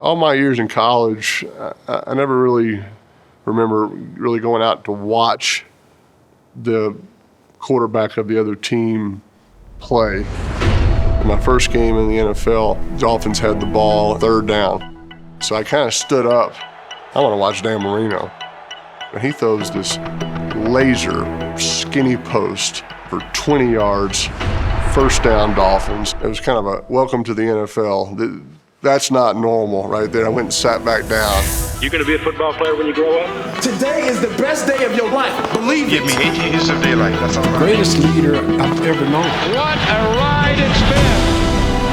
All my years in college, I never really remember really going out to watch the quarterback of the other team play. My first game in the NFL, Dolphins had the ball, third down. So I kind of stood up. I want to watch Dan Marino. And he throws this laser skinny post for 20 yards, first down Dolphins. It was kind of a welcome to the NFL. That's not normal right there. I went and sat back down. You gonna be a football player when you grow up? Today is the best day of your life. Believe it. Give me 18 years of daylight. That's all right. Greatest leader I've ever known. What a ride it's been.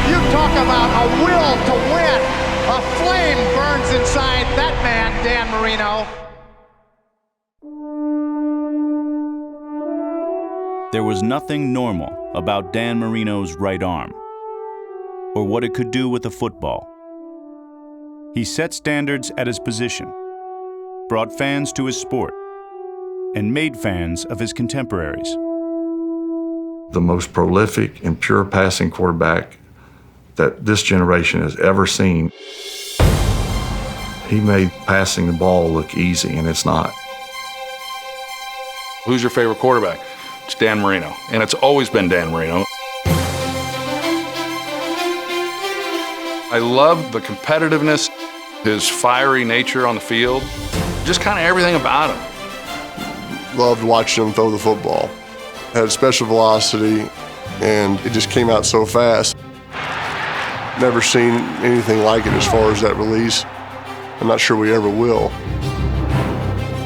You talk about a will to win. A flame burns inside that man, Dan Marino. There was nothing normal about Dan Marino's right arm, or what it could do with a football. He set standards at his position, brought fans to his sport, and made fans of his contemporaries. The most prolific and pure passing quarterback that this generation has ever seen. He made passing the ball look easy, and it's not. Who's your favorite quarterback? It's Dan Marino, and it's always been Dan Marino. I love the competitiveness, his fiery nature on the field, just kind of everything about him. Loved watching him throw the football. Had special velocity, and it just came out so fast. Never seen anything like it as far as that release. I'm not sure we ever will.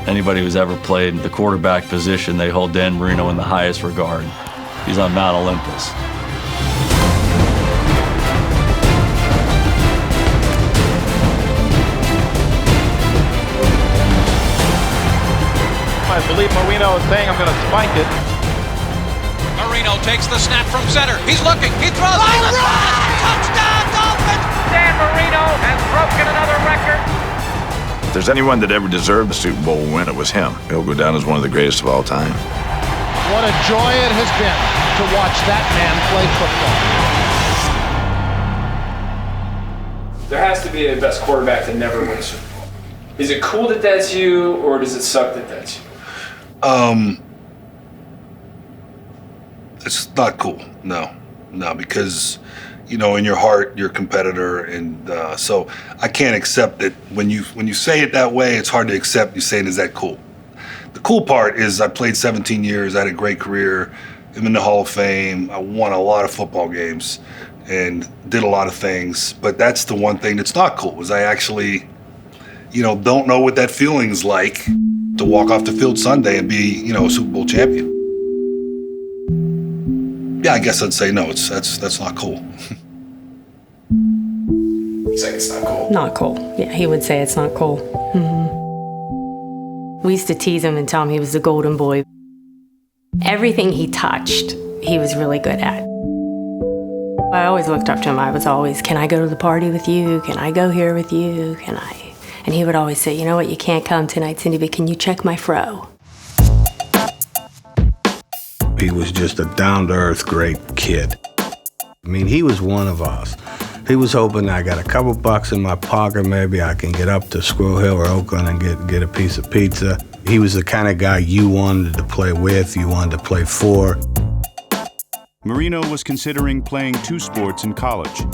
Anybody who's ever played the quarterback position, they hold Dan Marino in the highest regard. He's on Mount Olympus. I believe Marino is saying I'm going to spike it. Marino takes the snap from center. He's looking. He throws. Touchdown, Dolphins! Dan Marino has broken another record. If there's anyone that ever deserved the Super Bowl win, it was him. He'll go down as one of the greatest of all time. What a joy it has been to watch that man play football. There has to be a best quarterback to never win a Super Bowl. Is it cool that that's you, or does it suck that that's you? It's not cool. No, because, you know, in your heart, you're a competitor, and so I can't accept it. When you say it that way, it's hard to accept you saying, is that cool? The cool part is I played 17 years, I had a great career, I'm in the Hall of Fame, I won a lot of football games, and did a lot of things, but that's the one thing that's not cool, is I actually, you know, don't know what that feeling's like to walk off the field Sunday and be, you know, a Super Bowl champion. Yeah, I guess I'd say no, that's not cool. It's like it's not cool. Not cool. Yeah, he would say it's not cool. Mm-hmm. We used to tease him and tell him he was the golden boy. Everything he touched, he was really good at. I always looked up to him. I was always, can I go to the party with you? Can I go here with you? Can I? And he would always say, you know what, you can't come tonight, Cindy, but can you check my fro? He was just a down-to-earth great kid. I mean, he was one of us. He was hoping I got a couple bucks in my pocket, maybe I can get up to Squirrel Hill or Oakland and get a piece of pizza. He was the kind of guy you wanted to play with, you wanted to play for. Marino was considering playing 2 sports in college.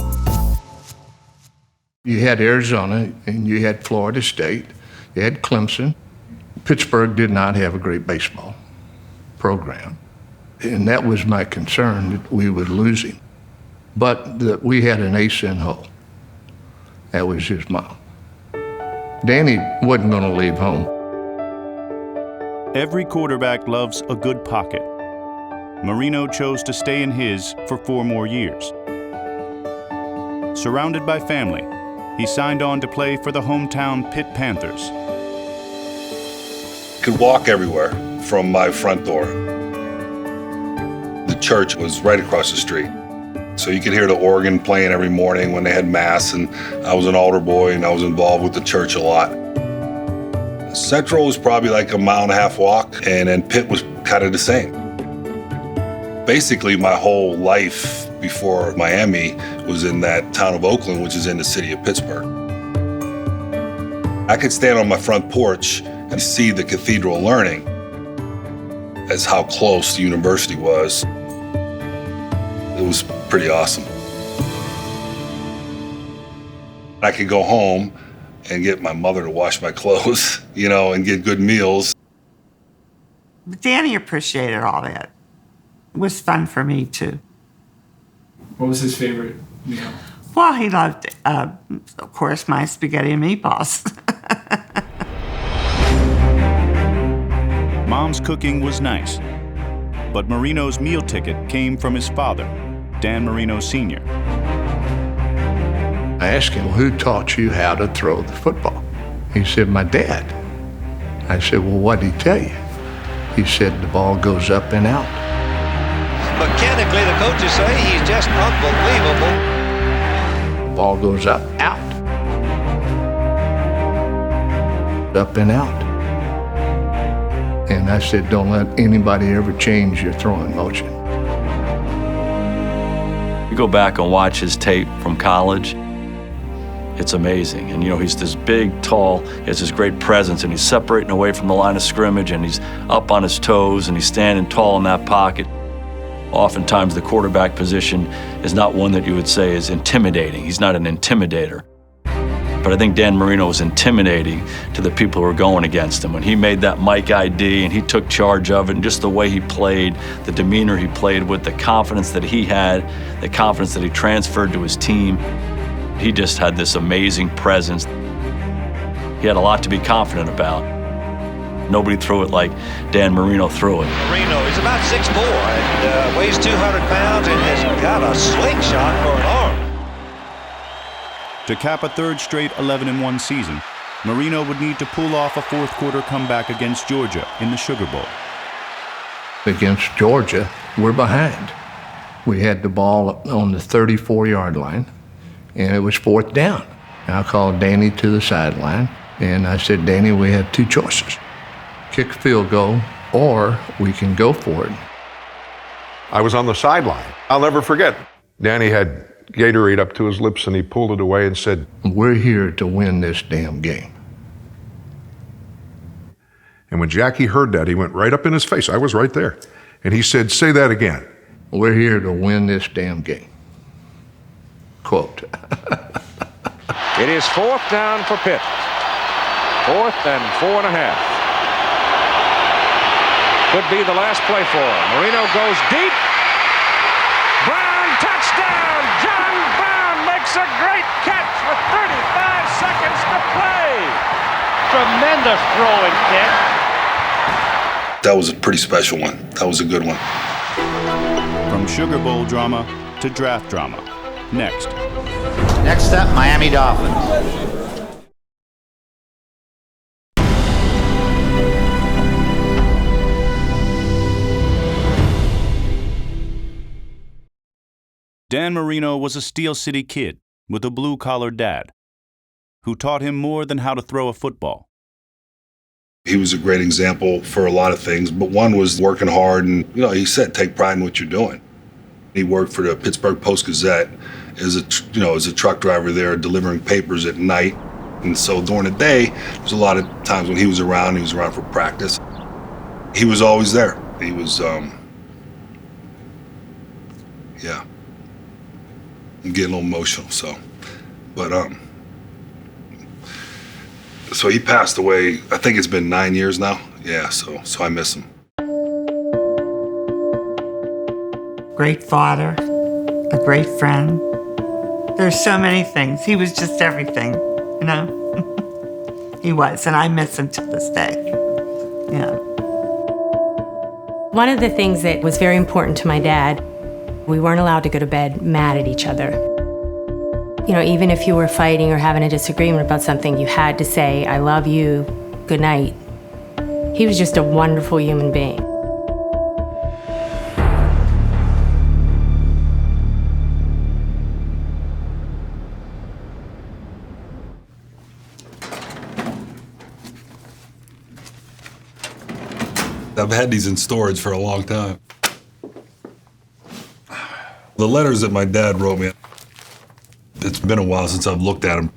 You had Arizona and you had Florida State, you had Clemson. Pittsburgh did not have a great baseball program. And that was my concern, that we would lose him. But that we had an ace in Hull. That was his mom. Danny wasn't going to leave home. Every quarterback loves a good pocket. Marino chose to stay in his for 4 more years. Surrounded by family, he signed on to play for the hometown Pitt Panthers. Could walk everywhere from my front door. The church was right across the street. So you could hear the organ playing every morning when they had mass, and I was an altar boy and I was involved with the church a lot. Central was probably like a 1.5 mile walk, and then Pitt was kind of the same. Basically, my whole life before Miami was in that town of Oakland, which is in the city of Pittsburgh. I could stand on my front porch and see the cathedral learning as how close the university was. It was pretty awesome. I could go home and get my mother to wash my clothes, you know, and get good meals. But Danny appreciated all that. It was fun for me, too. What was his favorite meal? Well, he loved, of course, my spaghetti and meatballs. Mom's cooking was nice, but Marino's meal ticket came from his father, Dan Marino Sr. I asked him, who taught you how to throw the football? He said, my dad. I said, well, what did he tell you? He said, the ball goes up and out. Mechanically, the coaches say he's just unbelievable. The ball goes up, out. Up and out. And I said, don't let anybody ever change your throwing motion. You go back and watch his tape from college, it's amazing. And you know, he's this big, tall, he has this great presence, and he's separating away from the line of scrimmage, and he's up on his toes, and he's standing tall in that pocket. Oftentimes the quarterback position is not one that you would say is intimidating. He's not an intimidator. But I think Dan Marino was intimidating to the people who were going against him. When he made that Mike ID and he took charge of it, and just the way he played, the demeanor he played with, the confidence that he had, the confidence that he transferred to his team, he just had this amazing presence. He had a lot to be confident about. Nobody threw it like Dan Marino threw it. Marino, he's about 6'4" and weighs 200 pounds and has got a slingshot for an arm. To cap a third straight 11-1 season, Marino would need to pull off a fourth-quarter comeback against Georgia in the Sugar Bowl. Against Georgia, we're behind. We had the ball on the 34-yard line, and it was fourth down. I called Danny to the sideline, and I said, Danny, we have two choices. Kick field goal, or we can go for it. I was on the sideline. I'll never forget. Danny had Gatorade up to his lips, and he pulled it away and said, we're here to win this damn game. And when Jackie heard that, he went right up in his face. I was right there. And he said, say that again. We're here to win this damn game. Quote. It is fourth down for Pitt. 4th and 4.5. Could be the last play for him. Marino goes deep. Brown, touchdown! John Brown makes a great catch with 35 seconds to play. Tremendous throwing kick. That was a pretty special one. That was a good one. From Sugar Bowl drama to draft drama. Next. Next up, Miami Dolphins. Dan Marino was a Steel City kid with a blue-collar dad who taught him more than how to throw a football. He was a great example for a lot of things, but one was working hard, and he said, take pride in what you're doing. He worked for the Pittsburgh Post-Gazette as a truck driver there, delivering papers at night. And so during the day, there's a lot of times when he was around for practice. He was always there. He was, yeah. I'm getting a little emotional, so he passed away. I think it's been 9 years now. Yeah, so I miss him. Great father, a great friend. There's so many things. He was just everything, He was, and I miss him to this day. Yeah. One of the things that was very important to my dad, we weren't allowed to go to bed mad at each other. Even if you were fighting or having a disagreement about something, you had to say, I love you, good night. He was just a wonderful human being. I've had these in storage for a long time. The letters that my dad wrote me, it's been a while since I've looked at them.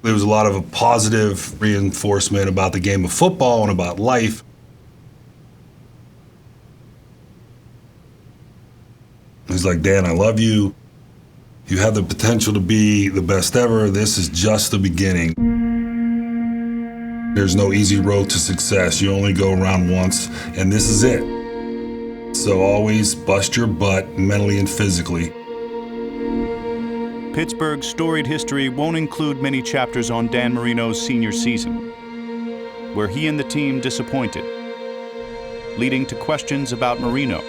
There was a lot of a positive reinforcement about the game of football and about life. He's like, Dan, I love you. You have the potential to be the best ever. This is just the beginning. There's no easy road to success. You only go around once, and this is it. So always bust your butt mentally and physically. Pittsburgh's storied history won't include many chapters on Dan Marino's senior season, where he and the team disappointed, leading to questions about Marino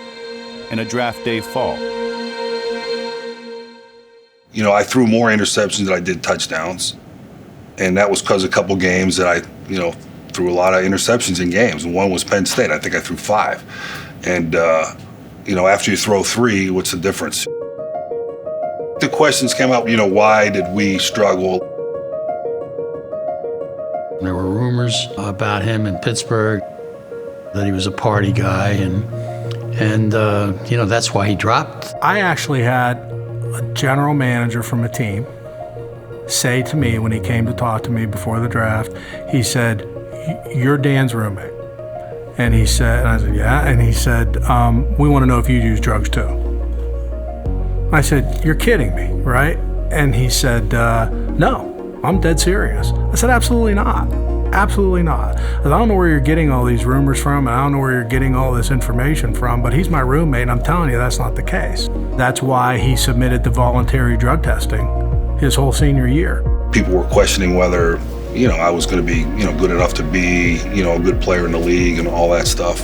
and a draft day fall. You know, I threw more interceptions than I did touchdowns, and that was because a couple games that I, threw a lot of interceptions in games. And one was Penn State. I think I threw 5. And, after you throw 3, what's the difference? The questions came up, why did we struggle? There were rumors about him in Pittsburgh, that he was a party guy, and that's why he dropped. I actually had a general manager from a team say to me when he came to talk to me before the draft, he said, "You're Dan's roommate." And he said, and I said, "Yeah." And he said, "We want to know if you use drugs too." I said, "You're kidding me, right?" And he said, "No, I'm dead serious." I said, "Absolutely not. Absolutely not. I don't know where you're getting all these rumors from, and I don't know where you're getting all this information from, but he's my roommate, and I'm telling you that's not the case." That's why he submitted to voluntary drug testing his whole senior year. People were questioning whether, I was going to be, good enough to be, a good player in the league and all that stuff.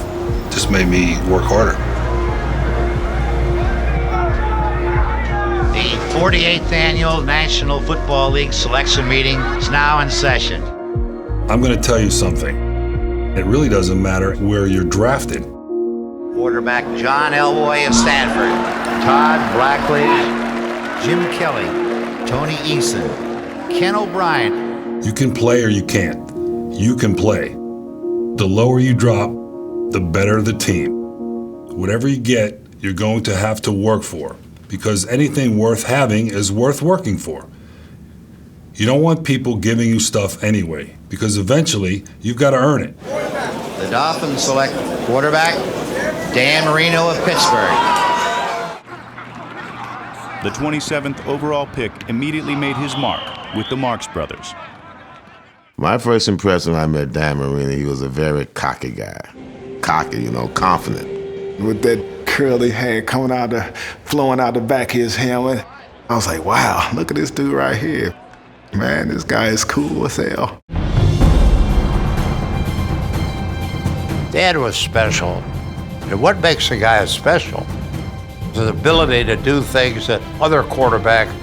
Just made me work harder. The 48th Annual National Football League Selection Meeting is now in session. I'm going to tell you something. It really doesn't matter where you're drafted. Quarterback John Elway of Stanford, Todd Blackley, Jim Kelly, Tony Eason, Ken O'Brien. You can play or you can't. You can play. The lower you drop, the better the team. Whatever you get, you're going to have to work for, because anything worth having is worth working for. You don't want people giving you stuff anyway, because eventually you've got to earn it. The Dolphins select quarterback Dan Marino of Pittsburgh. The 27th overall pick immediately made his mark with the Marx brothers. My first impression when I met Dan Marino, he was a very cocky guy. Cocky, confident. With that curly hair flowing out the back of his helmet, I was like, wow, look at this dude right here. Man, this guy is cool as hell. Dad was special. And what makes a guy special is his ability to do things that other quarterbacks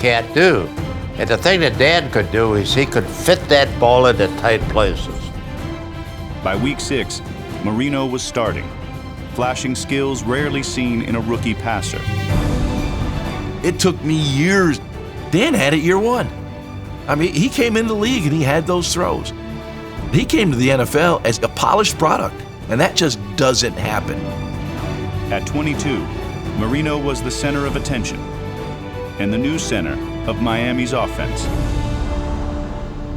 can't do. And the thing that Dad could do is he could fit that ball into tight places. By week 6, Marino was starting, flashing skills rarely seen in a rookie passer. It took me years. Dan had it year 1. I mean, he came in the league and he had those throws. He came to the NFL as a polished product, and that just doesn't happen. At 22, Marino was the center of attention and the new center of Miami's offense.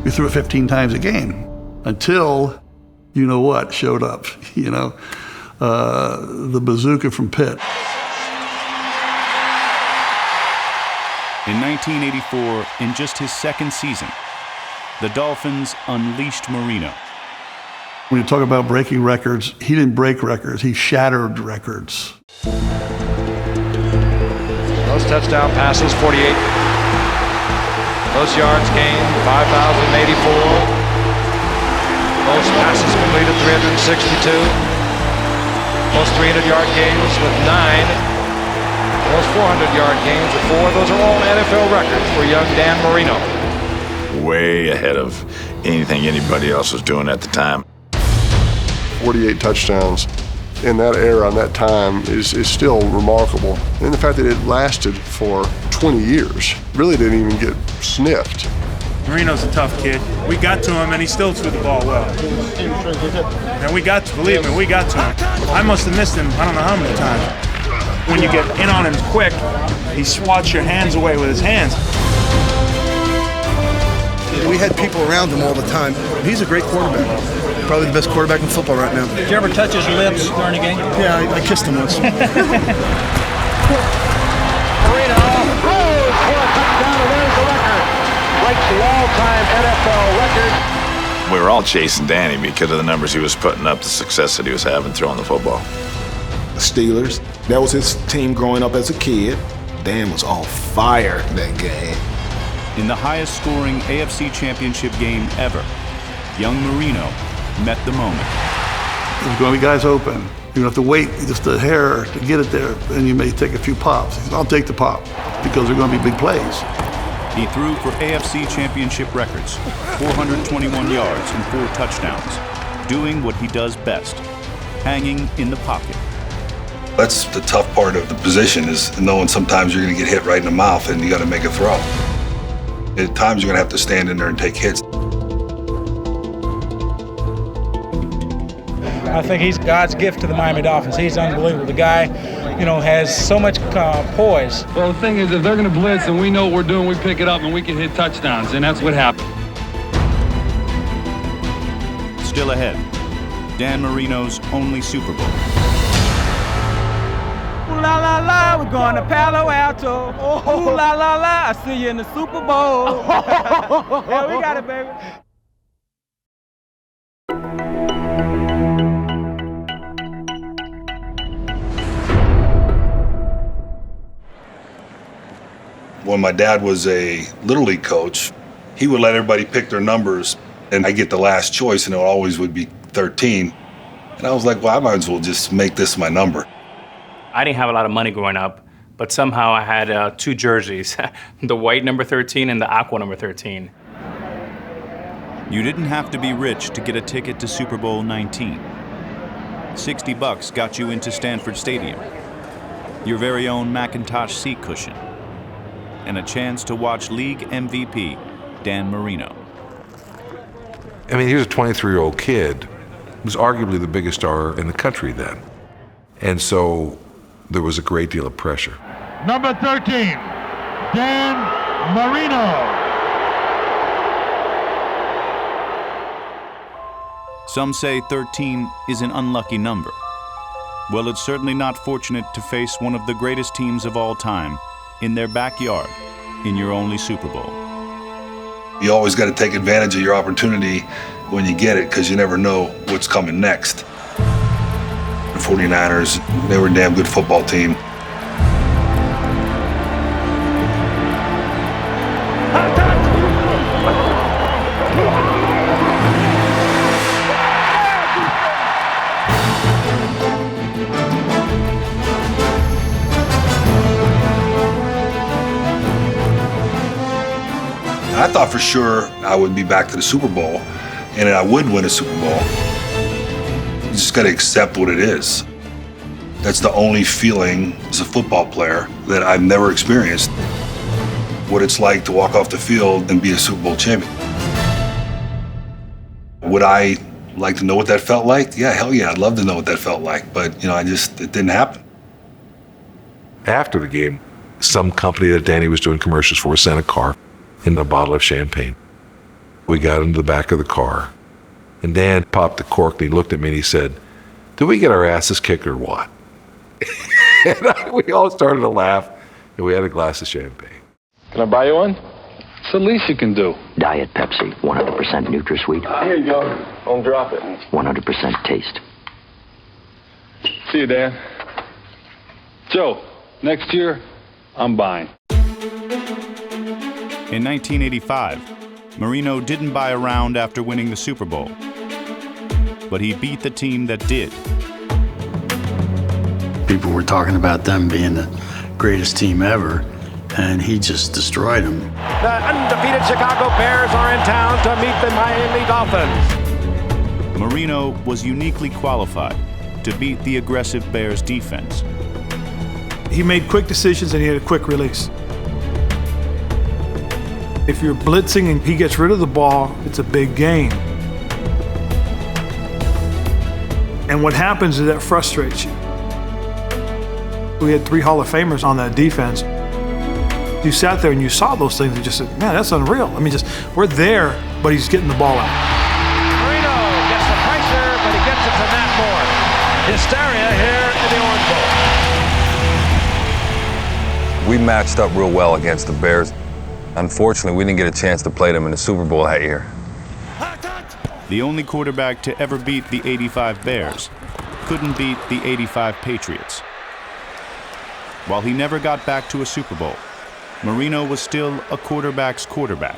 We threw it 15 times a game until you-know-what showed up, the bazooka from Pitt. In 1984, in just his second season, the Dolphins unleashed Marino. When you talk about breaking records, he didn't break records, he shattered records. Most touchdown passes, 48. Most yards gained, 5,084. Most passes completed, 362. Most 300-yard games with 9. Most 400-yard games with 4. Those are all NFL records for young Dan Marino. Way ahead of anything anybody else was doing at the time. 48 touchdowns in that era, in that time, is still remarkable. And the fact that it lasted for 20 years really didn't even get sniffed. Marino's a tough kid. We got to him, and he still threw the ball well. And we got to, believe me, we got to him. I must have missed him, I don't know how many times. When you get in on him quick, he swats your hands away with his hands. we had people around him all the time. He's a great quarterback. Probably the best quarterback in football right now. Did you ever touch his lips during the game? Yeah, I kissed him once. Marino throws for a touchdown, and there's the record. Breaks the all-time NFL record. We were all chasing Danny because of the numbers he was putting up, the success that he was having throwing the football. The Steelers, that was his team growing up as a kid. Dan was on fire that game. In the highest scoring AFC Championship game ever, young Marino met the moment. There's going to be guys open. You have to wait just a hair to get it there, and you may take a few pops. He said, I'll take the pop because they're going to be big plays. He threw for AFC Championship records, 421 yards and 4 touchdowns, doing what he does best, hanging in the pocket. That's the tough part of the position, is knowing sometimes you're going to get hit right in the mouth and you got to make a throw. At times you're going to have to stand in there and take hits. I think he's God's gift to the Miami Dolphins. He's unbelievable. The guy, has so much poise. Well, the thing is, if they're going to blitz and we know what we're doing, we pick it up and we can hit touchdowns, and that's what happened. Still ahead, Dan Marino's only Super Bowl. Ooh la la la, we're going to Palo Alto. Ooh la la la, I see you in the Super Bowl. Yeah, we got it, baby. When my dad was a Little League coach, he would let everybody pick their numbers, and I get the last choice, and it always would be 13. And I was like, well, I might as well just make this my number. I didn't have a lot of money growing up, but somehow I had 2 jerseys, the white number 13 and the aqua number 13. You didn't have to be rich to get a ticket to Super Bowl 19. $60 got you into Stanford Stadium, your very own Macintosh seat cushion, and a chance to watch league MVP Dan Marino. I mean, he was a 23-year-old kid. He was arguably the biggest star in the country then. And so there was a great deal of pressure. Number 13, Dan Marino. Some say 13 is an unlucky number. Well, it's certainly not fortunate to face one of the greatest teams of all time in their backyard in your only Super Bowl. You always got to take advantage of your opportunity when you get it, because you never know what's coming next. The 49ers, they were a damn good football team. I thought for sure I would be back to the Super Bowl and that I would win a Super Bowl. You just got to accept what it is. That's the only feeling as a football player that I've never experienced. What it's like to walk off the field and be a Super Bowl champion. Would I like to know what that felt like? Yeah, hell yeah, I'd love to know what that felt like. But, it didn't happen. After the game, some company that Danny was doing commercials for sent a car and a bottle of champagne. We got into the back of the car, and Dan popped the cork and he looked at me and he said, "Did we get our asses kicked or what?" And we all started to laugh, and we had a glass of champagne. Can I buy you one? It's the least you can do. Diet Pepsi, 100% NutraSweet. Here you go. Don't drop it. 100% taste. See you, Dan. Joe, next year, I'm buying. In 1985, Marino didn't buy around after winning the Super Bowl, but he beat the team that did. People were talking about them being the greatest team ever, and he just destroyed them. The undefeated Chicago Bears are in town to meet the Miami Dolphins. Marino was uniquely qualified to beat the aggressive Bears defense. He made quick decisions and he had a quick release. If you're blitzing and he gets rid of the ball, it's a big gain. And what happens is that frustrates you. We had 3 Hall of Famers on that defense. You sat there and you saw those things and just said, man, that's unreal. I mean, just we're there, but he's getting the ball out. Marino gets the pressure, but he gets it to Matt Moore. Hysteria here in the Orange Bowl. We matched up real well against the Bears. Unfortunately, we didn't get a chance to play them in the Super Bowl that year. The only quarterback to ever beat the '85 Bears couldn't beat the '85 Patriots. While he never got back to a Super Bowl, Marino was still a quarterback's quarterback,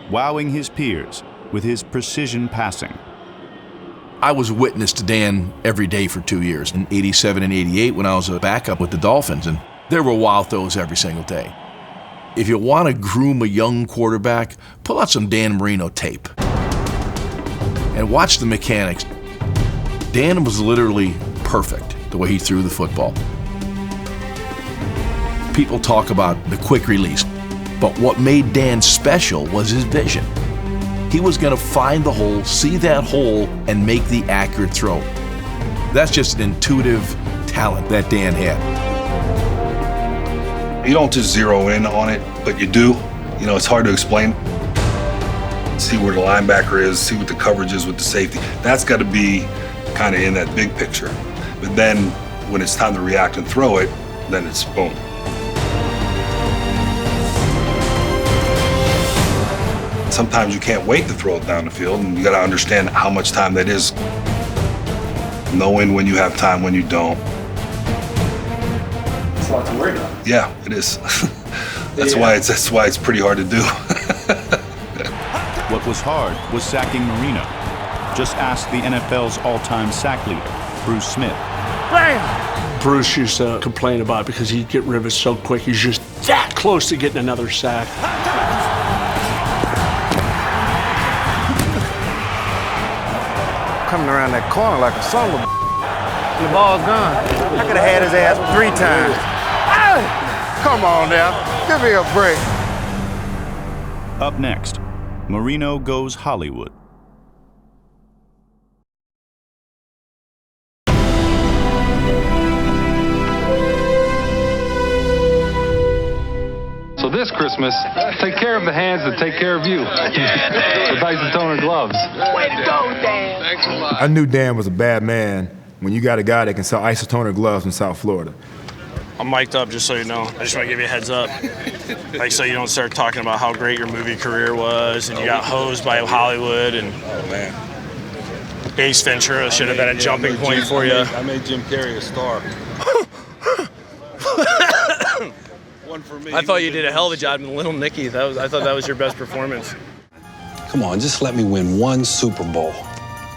wowing his peers with his precision passing. I was a witness to Dan every day for 2 years, in '87 and '88 when I was a backup with the Dolphins, and there were wild throws every single day. If you want to groom a young quarterback, pull out some Dan Marino tape and watch the mechanics. Dan was literally perfect the way he threw the football. People talk about the quick release, but what made Dan special was his vision. He was going to find the hole, see that hole, and make the accurate throw. That's just an intuitive talent that Dan had. You don't just zero in on it, but you do. You know, it's hard to explain. See where the linebacker is, see what the coverage is with the safety. That's got to be kind of in that big picture. But then when it's time to react and throw it, then it's boom. Sometimes you can't wait to throw it down the field, and you got to understand how much time that is. Knowing when you have time, when you don't. It's a lot to worry about. Yeah, it is. That's why it's pretty hard to do. What was hard was sacking Marino. Just ask the NFL's all-time sack leader, Bruce Smith. Bam! Bruce used to complain about it because he'd get rid of it so quick. He's just that close to getting another sack. Coming around that corner like a son of a the ball's gone. I could have had his ass 3 times. Come on now, give me a break. Up next, Marino goes Hollywood. So this Christmas, take care of the hands that take care of you. With isotoner gloves. Way to go, Dan. Thanks a lot. I knew Dan was a bad man when you got a guy that can sell isotoner gloves in South Florida. I'm mic'd up, just so you know. I just want to give you a heads up. Like, so you don't start talking about how great your movie career was, and you got hosed by Hollywood, and Ace Ventura should have been a jumping point for you. I made Jim Carrey a star. One for me. I thought you did a hell of a job in Little Nicky. I thought that was your best performance. Come on, just let me win one Super Bowl.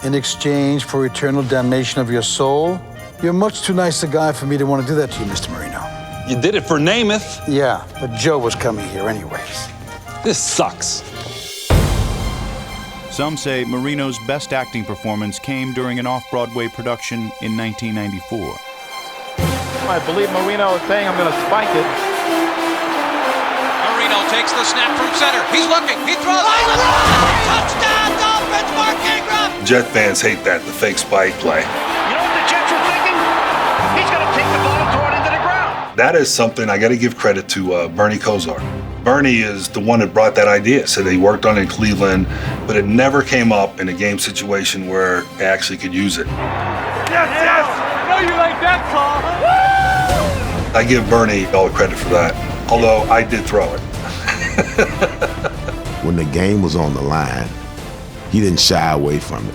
In exchange for eternal damnation of your soul? You're much too nice a guy for me to want to do that to you, Mr. Marino. You did it for Namath. Yeah, but Joe was coming here anyways. This sucks. Some say Marino's best acting performance came during an off-Broadway production in 1994. I believe Marino is saying I'm going to spike it. Marino takes the snap from center. He's looking. He throws. Touchdown, Dolphins, Mark Ingram. Jet fans hate that, the fake spike play. You know what the Jets are thinking? He's going to take the ball and throw it into the ground. That is something I got to give credit to Bernie Kosar. Bernie is the one that brought that idea. Said he worked on it in Cleveland, but it never came up in a game situation where they actually could use it. Yes, yes! I know you like that call. I give Bernie all the credit for that, although I did throw it. When the game was on the line, he didn't shy away from it.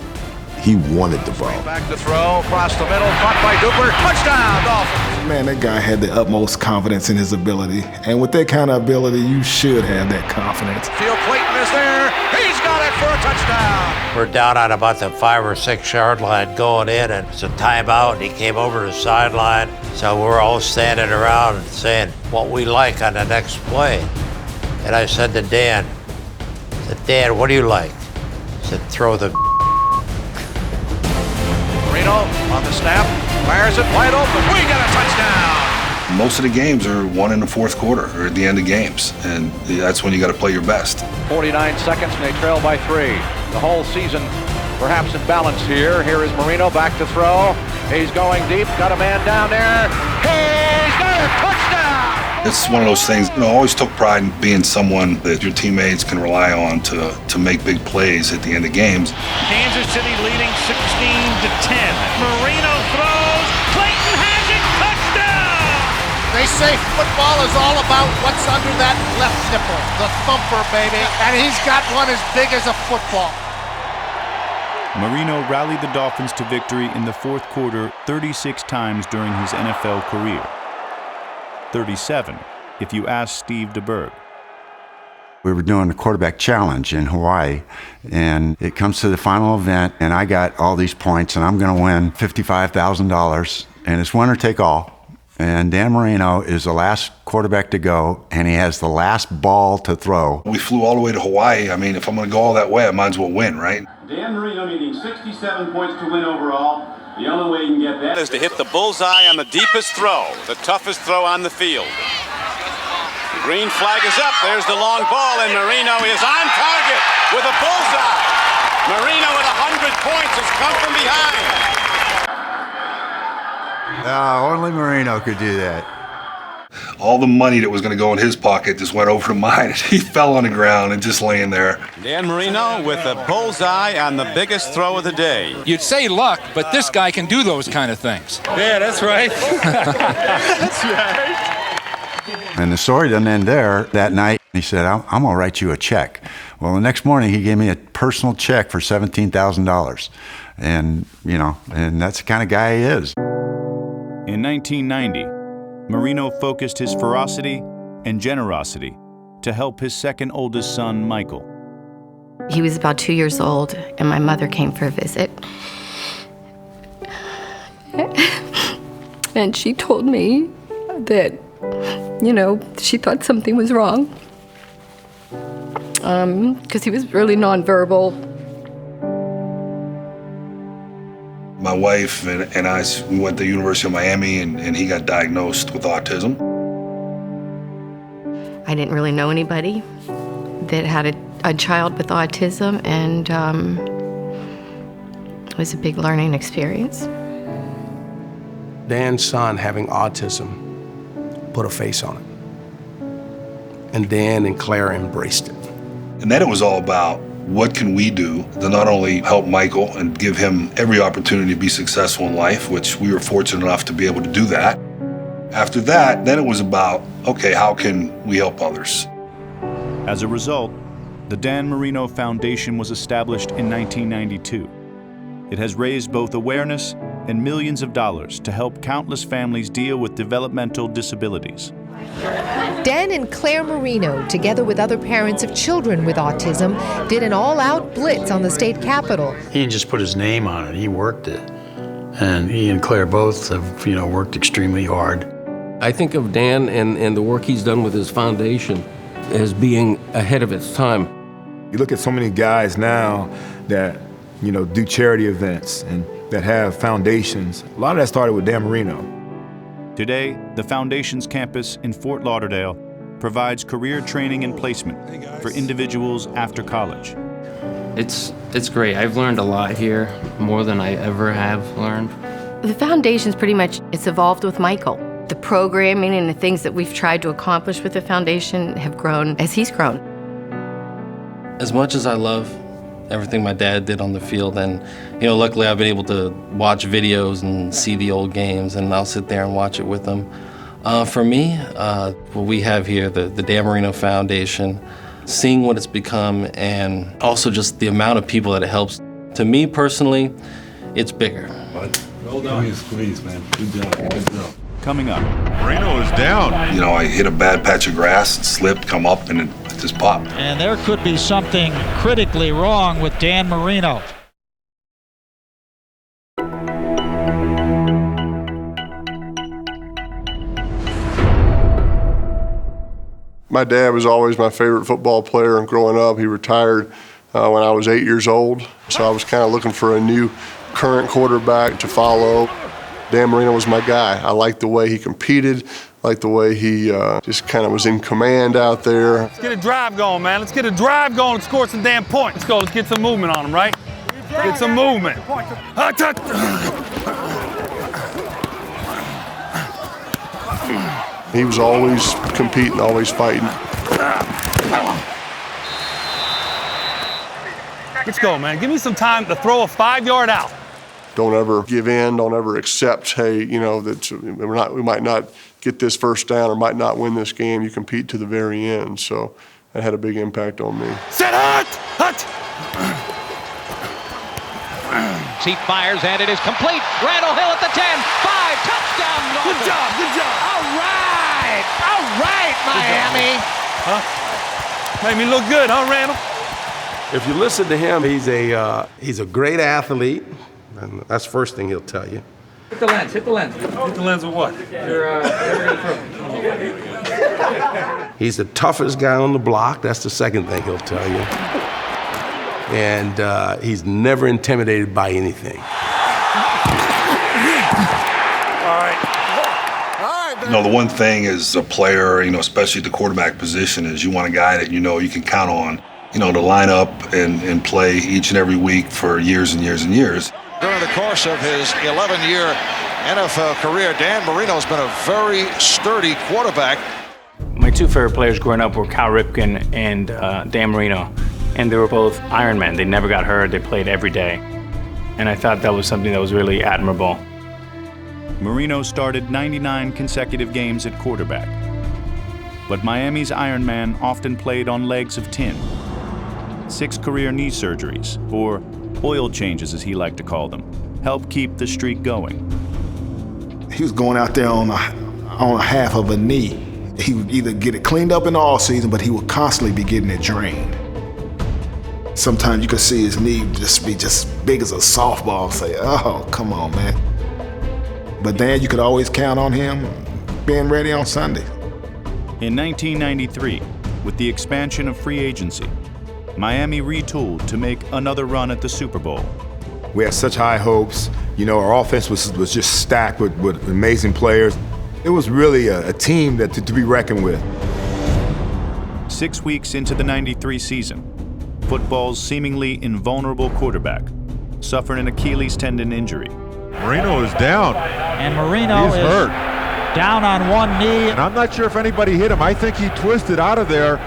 He wanted the ball. Back to throw, across the middle, caught by Duper. Touchdown, Dolphins. Man, that guy had the utmost confidence in his ability. And with that kind of ability, you should have that confidence. Phil Clayton is there. He's got it for a touchdown. We're down on about the 5 or 6 yard line going in, and it's a timeout, and he came over to the sideline. So we're all standing around and saying what we like on the next play. And I said to Dan, Dan, what do you like? He said, throw the Marino on the snap, fires it wide open. We got a touchdown. Most of the games are won in the fourth quarter or at the end of games, and that's when you got to play your best. 49 seconds and they trail by 3. The whole season perhaps in balance here. Here is Marino back to throw. He's going deep, got a man down there. He's got a touchdown! It's one of those things, always took pride in being someone that your teammates can rely on to make big plays at the end of games. Kansas City leading 16-10. Marino throws. Clayton has it. Touchdown! They say football is all about what's under that left nipple, the thumper, baby. And he's got one as big as a football. Marino rallied the Dolphins to victory in the fourth quarter 36 times during his NFL career. 37, if you ask Steve DeBerg. We were doing the quarterback challenge in Hawaii, and it comes to the final event, and I got all these points, and I'm going to win $55,000, and it's winner take all. And Dan Marino is the last quarterback to go, and he has the last ball to throw. We flew all the way to Hawaii. I mean, if I'm going to go all that way, I might as well win, right? Dan Marino needing 67 points to win overall. The only way you can get that is to hit the bullseye on the deepest throw, the toughest throw on the field. The green flag is up. There's the long ball, and Marino is on target with a bullseye. Marino with 100 points has come from behind. Only Marino could do that. All the money that was going to go in his pocket just went over to mine. He fell on the ground and just laying there. Dan Marino with a bullseye on the biggest throw of the day. You'd say luck, but this guy can do those kind of things. Yeah, that's right. That's right. And the story doesn't end there. That night, he said, I'm going to write you a check. Well, the next morning, he gave me a personal check for $17,000. And, and that's the kind of guy he is. In 1990, Marino focused his ferocity and generosity to help his second oldest son, Michael. He was about 2 years old, and my mother came for a visit. And she told me that, she thought something was wrong. Because he was really nonverbal. My wife and I, we went to the University of Miami, and he got diagnosed with autism. I didn't really know anybody that had a child with autism, and it was a big learning experience. Dan's son having autism put a face on it. And Dan and Claire embraced it. And then it was all about, what can we do to not only help Michael and give him every opportunity to be successful in life, which we were fortunate enough to be able to do that. After that, then it was about, okay, how can we help others? As a result, the Dan Marino Foundation was established in 1992. It has raised both awareness and millions of dollars to help countless families deal with developmental disabilities. Dan and Claire Marino, together with other parents of children with autism, did an all-out blitz on the state capitol. He didn't just put his name on it, he worked it. And he and Claire both have, worked extremely hard. I think of Dan and the work he's done with his foundation as being ahead of its time. You look at so many guys now that, do charity events and that have foundations. A lot of that started with Dan Marino. Today, the Foundation's campus in Fort Lauderdale provides career training and placement for individuals after college. It's great. I've learned a lot here, more than I ever have learned. The foundation's pretty much, it's evolved with Michael. The programming and the things that we've tried to accomplish with the foundation have grown as he's grown. As much as I love everything my dad did on the field, and luckily I've been able to watch videos and see the old games, and I'll sit there and watch it with them. For me, what we have here, the Dan Marino Foundation, seeing what it's become, and also just the amount of people that it helps. To me personally, it's bigger. Well done. Please, man. Good job. Good job. Coming up. Marino is down. I hit a bad patch of grass, and slipped, come up, and it just popped. And there could be something critically wrong with Dan Marino. My dad was always my favorite football player, and growing up, he retired when I was 8 years old. So I was kind of looking for a new current quarterback to follow. Dan Marino was my guy. I liked the way he competed, liked the way he just kind of was in command out there. Let's get a drive going, man. Let's get a drive going and score some damn points. Let's go. Let's get some movement on them, right? Get some movement. He was always competing, always fighting. Let's go, man. Give me some time to throw a 5-yard out. Don't ever give in. Don't ever accept, hey, you know, that we might not get this first down or might not win this game. You compete to the very end. So that had a big impact on me. Set hut! Hut! He fires, and it is complete. Randall Hill at the 10. 5, touchdown. Good job, good job. All right, Miami. Huh? Made me look good, huh, Randall? If you listen to him, he's a great athlete, and that's the first thing he'll tell you. Hit the lens, hit the lens. Hit the lens of what? He's the toughest guy on the block. That's the second thing he'll tell you. And he's never intimidated by anything. You know, the one thing as a player, you know, especially at the quarterback position, is you want a guy that you know you can count on, you know, to line up and play each and every week for years and years and years. During the course of his 11-year NFL career, Dan Marino's been a very sturdy quarterback. My two favorite players growing up were Cal Ripken and Dan Marino, and they were both Ironmen. They never got hurt. They played every day, and I thought that was something that was really admirable. Marino started 99 consecutive games at quarterback, but Miami's Ironman often played on legs of tin. 6 career knee surgeries, or oil changes as he liked to call them, helped keep the streak going. He was going out there on a half of a knee. He would either get it cleaned up in the off season, but he would constantly be getting it drained. Sometimes you could see his knee just be big as a softball and say, oh, come on, man. But then you could always count on him being ready on Sunday. In 1993, with the expansion of free agency, Miami retooled to make another run at the Super Bowl. We had such high hopes. You know, our offense was just stacked with amazing players. It was really a team to be reckoned with. 6 weeks into the 93 season, football's seemingly invulnerable quarterback suffered an Achilles tendon injury. Marino is down. And Marino is hurt. Down on one knee. And I'm not sure if anybody hit him. I think he twisted out of there.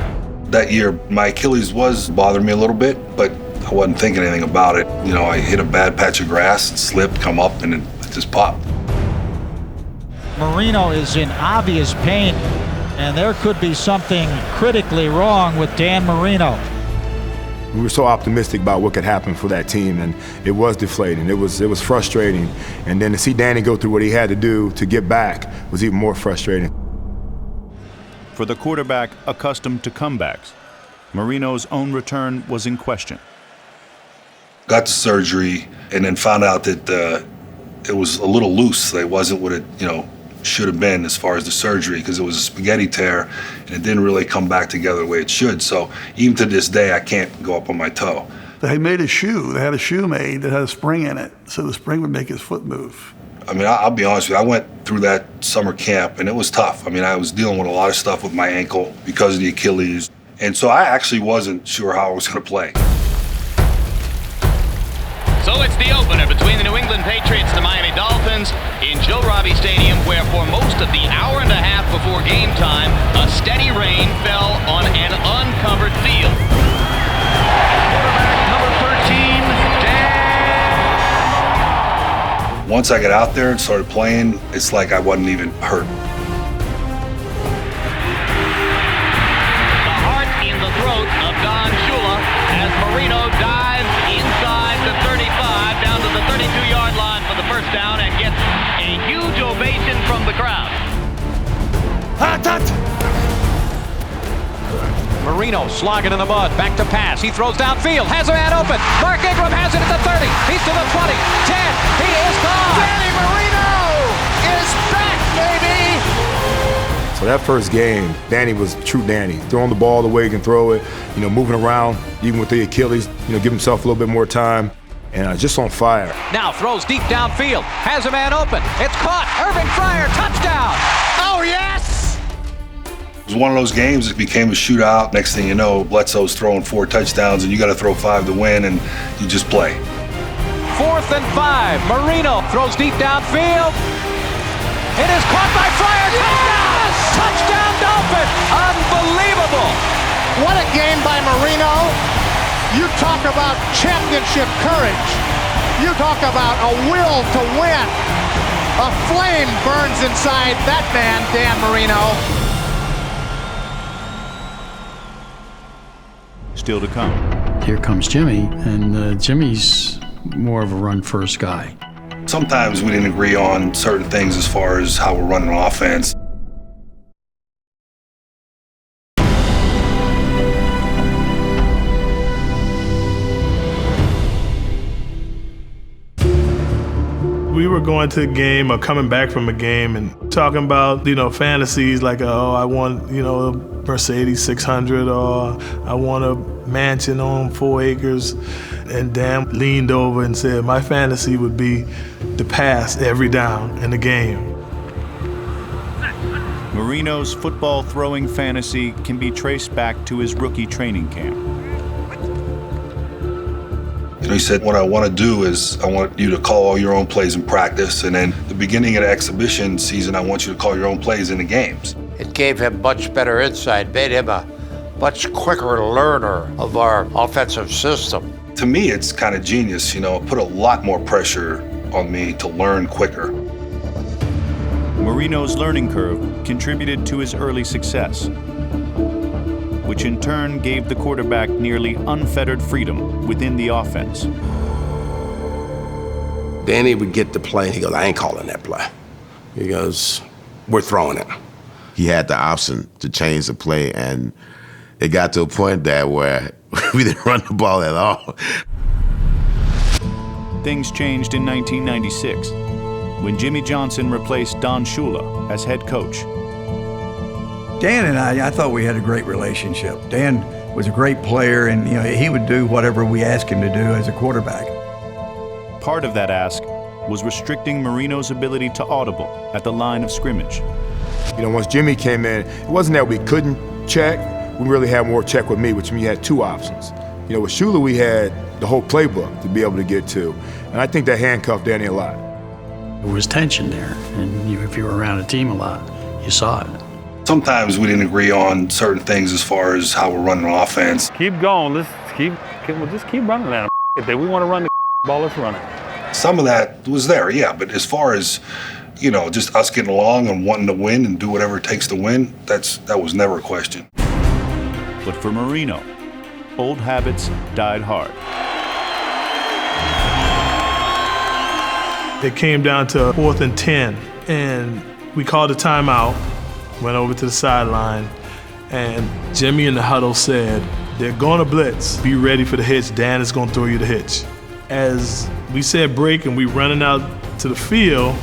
That year, my Achilles was bothering me a little bit, but I wasn't thinking anything about it. You know, I hit a bad patch of grass, and slipped, come up, and it just popped. Marino is in obvious pain, and there could be something critically wrong with Dan Marino. We were so optimistic about what could happen for that team, and it was deflating. It was frustrating. And then to see Danny go through what he had to do to get back was even more frustrating. For the quarterback accustomed to comebacks, Marino's own return was in question. Got the surgery and then found out that it was a little loose. It wasn't what it, you know, should have been as far as the surgery, because it was a spaghetti tear and it didn't really come back together the way it should. So even to this day, I can't go up on my toe. They made a shoe. They had a shoe made that had a spring in it, so the spring would make his foot move. I mean, I'll be honest with you, I went through that summer camp and it was tough. I mean, I was dealing with a lot of stuff with my ankle because of the Achilles. And so I actually wasn't sure how I was going to play. So it's the opener between the New England Patriots and the Miami Dolphins in Joe Robbie Stadium, where for most of the hour and a half before game time, a steady rain fell on an uncovered field. Quarterback number 13, Dan. Once I got out there and started playing, it's like I wasn't even hurt. The heart in the throat of Don Shula as Marino dives inside the 35 down to the 32-yard line for the first down and gets a huge ovation from the crowd. Marino slogging in the mud, back to pass. He throws downfield, has a man open. Mark Ingram has it at the 30. He's to the 20, 10. He is gone. Danny Marino is back, baby. So that first game, Danny was true Danny. Throwing the ball the way he can throw it, you know, moving around, even with the Achilles, you know, give himself a little bit more time, and just on fire. Now throws deep downfield, has a man open. It's caught. Irving Fryer, touchdown. Oh, yes. It was one of those games that became a shootout. Next thing you know, Bledsoe's throwing 4 touchdowns, and you got to throw 5 to win, and you just play. 4th and 5. Marino throws deep downfield. It is caught by Fryer. Touchdown! open. Unbelievable. What a game by Marino. You talk about championship courage. You talk about a will to win. A flame burns inside that man, Dan Marino. Still to come. Here comes Jimmy, and Jimmy's more of a run-first guy. Sometimes we didn't agree on certain things as far as how we're running offense. We were going to a game or coming back from a game and talking about, fantasies like, I want, a Mercedes 600 or I want a mansion on 4 acres. And Dan leaned over and said, my fantasy would be to pass every down in the game. Marino's football throwing fantasy can be traced back to his rookie training camp. He said, what I want to do is I want you to call all your own plays in practice, and then the beginning of the exhibition season, I want you to call your own plays in the games. It gave him much better insight, made him a much quicker learner of our offensive system. To me, it's kind of genius, it put a lot more pressure on me to learn quicker. Marino's learning curve contributed to his early success, which in turn gave the quarterback nearly unfettered freedom within the offense. Danny would get the play, and he goes, I ain't calling that play. He goes, we're throwing it. He had the option to change the play, and it got to a point there where we didn't run the ball at all. Things changed in 1996 when Jimmy Johnson replaced Don Shula as head coach. Dan and I thought we had a great relationship. Dan was a great player, and he would do whatever we asked him to do as a quarterback. Part of that ask was restricting Marino's ability to audible at the line of scrimmage. Once Jimmy came in, it wasn't that we couldn't check. We really had more check with me, which means you had 2 options. With Shula, we had the whole playbook to be able to get to, and I think that handcuffed Danny a lot. There was tension there, and if you were around a team a lot, you saw it. Sometimes we didn't agree on certain things as far as how we're running offense. Keep going. Let's just keep running that. If we want to run the ball, let's run it. Some of that was there, yeah, but as far as, just us getting along and wanting to win and do whatever it takes to win, that was never a question. But for Marino, old habits died hard. It came down to 4th and 10, and we called a timeout, went over to the sideline, and Jimmy in the huddle said, they're going to blitz. Be ready for the hitch. Dan is going to throw you the hitch. As we said break and we running out to the field,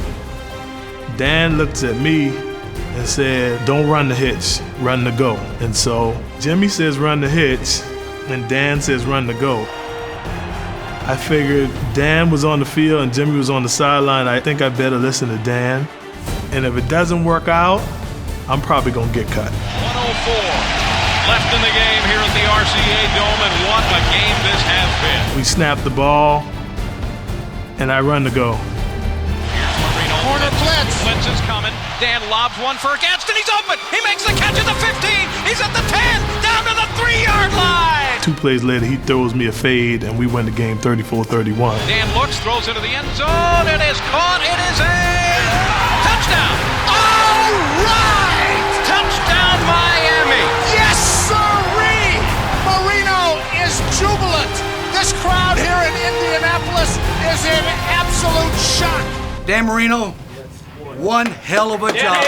Dan looked at me and said, don't run the hitch, run the go. And so Jimmy says run the hitch, and Dan says run the go. I figured Dan was on the field and Jimmy was on the sideline. I think I better listen to Dan. And if it doesn't work out, I'm probably gonna get cut. 1:04 left in the game here at the RCA Dome, and what a game this has been. We snap the ball, and I run the go. Here's Marino. Corner blitz. Blitz is coming. Dan lobs one for Gadsden. He's open. He makes the catch at the 15. He's at the 10. Down to the 3-yard line. 2 plays later, he throws me a fade, and we win the game 34-31. Dan looks, throws into the end zone. It is caught. It is a touchdown. All right. Touchdown, Miami. Yes, sirree! Marino is jubilant. This crowd here in Indianapolis is in absolute shock. Dan Marino, one hell of a job.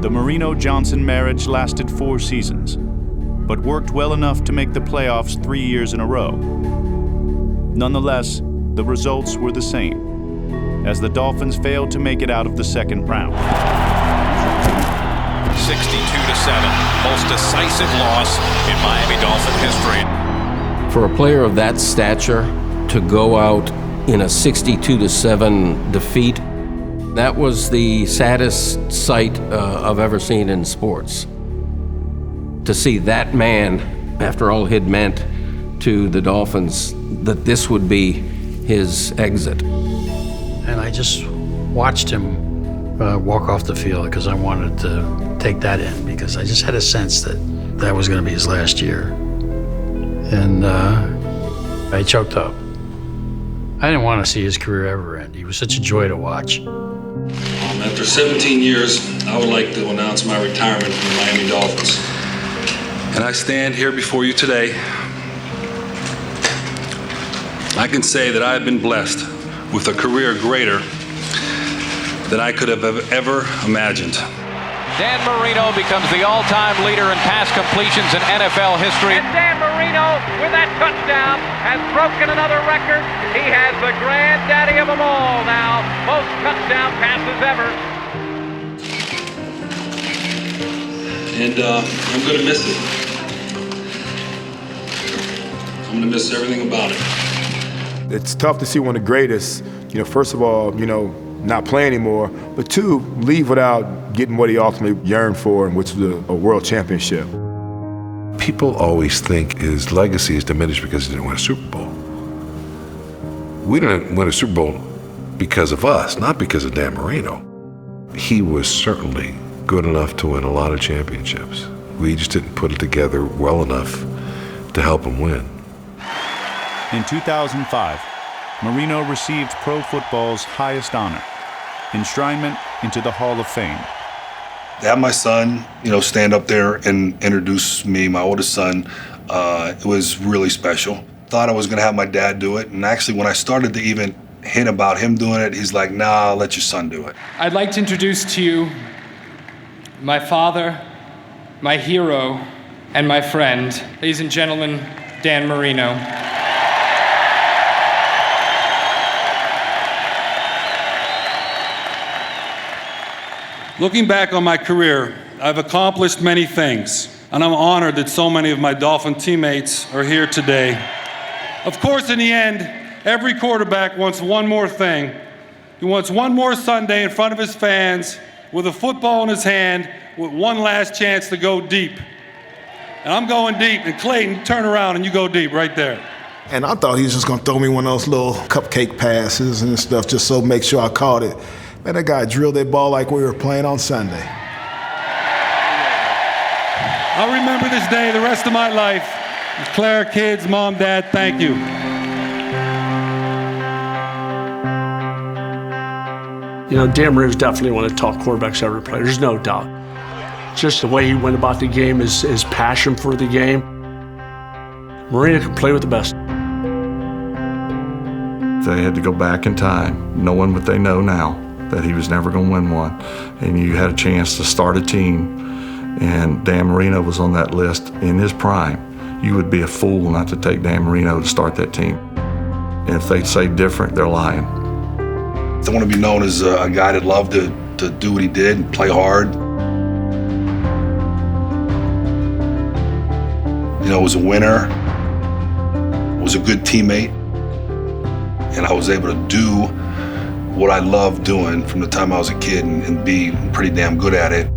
The Marino-Johnson marriage lasted 4 seasons, but worked well enough to make the playoffs 3 years in a row. Nonetheless, the results were the same, as the Dolphins failed to make it out of the second round. 62-7, most decisive loss in Miami Dolphin history. For a player of that stature to go out in a 62-7 defeat, that was the saddest sight I've ever seen in sports. To see that man, after all he'd meant to the Dolphins, that this would be his exit. And I just watched him walk off the field because I wanted to take that in, because I just had a sense that that was going to be his last year. And I choked up. I didn't want to see his career ever end. He was such a joy to watch. After 17 years, I would like to announce my retirement from the Miami Dolphins. And I stand here before you today. I can say that I have been blessed with a career greater than I could have ever imagined. Dan Marino becomes the all-time leader in pass completions in NFL history. And Dan Marino, with that touchdown, has broken another record. He has the granddaddy of them all now. Most touchdown passes ever. And I'm going to miss it. I'm going to miss everything about it. It's tough to see one of the greatest, first of all, not play anymore, but two, leave without getting what he ultimately yearned for, which was a world championship. People always think his legacy is diminished because he didn't win a Super Bowl. We didn't win a Super Bowl because of us, not because of Dan Marino. He was certainly good enough to win a lot of championships. We just didn't put it together well enough to help him win. In 2005, Marino received pro football's highest honor, enshrinement into the Hall of Fame. To have my son, stand up there and introduce me, my oldest son, it was really special. Thought I was gonna have my dad do it, and actually when I started to even hint about him doing it, he's like, nah, I'll let your son do it. I'd like to introduce to you my father, my hero, and my friend. Ladies and gentlemen, Dan Marino. Looking back on my career, I've accomplished many things, and I'm honored that so many of my Dolphin teammates are here today. Of course, in the end, every quarterback wants one more thing. He wants one more Sunday in front of his fans with a football in his hand with one last chance to go deep. And I'm going deep, and Clayton, turn around and you go deep right there. And I thought he was just gonna throw me one of those little cupcake passes and stuff just so make sure I caught it. Man, that guy drilled that ball like we were playing on Sunday. I'll remember this day the rest of my life. Claire, kids, mom, dad, thank you. Dan Marino's definitely one of the top quarterbacks I ever played. There's no doubt. Just the way he went about the game, his passion for the game. Marino could play with the best. They had to go back in time, knowing what they know now, that he was never going to win one. And you had a chance to start a team, and Dan Marino was on that list in his prime. You would be a fool not to take Dan Marino to start that team. And if they say different, they're lying. I want to be known as a guy that loved to do what he did and play hard. Was a winner, was a good teammate, and I was able to do what I loved doing from the time I was a kid and be pretty damn good at it.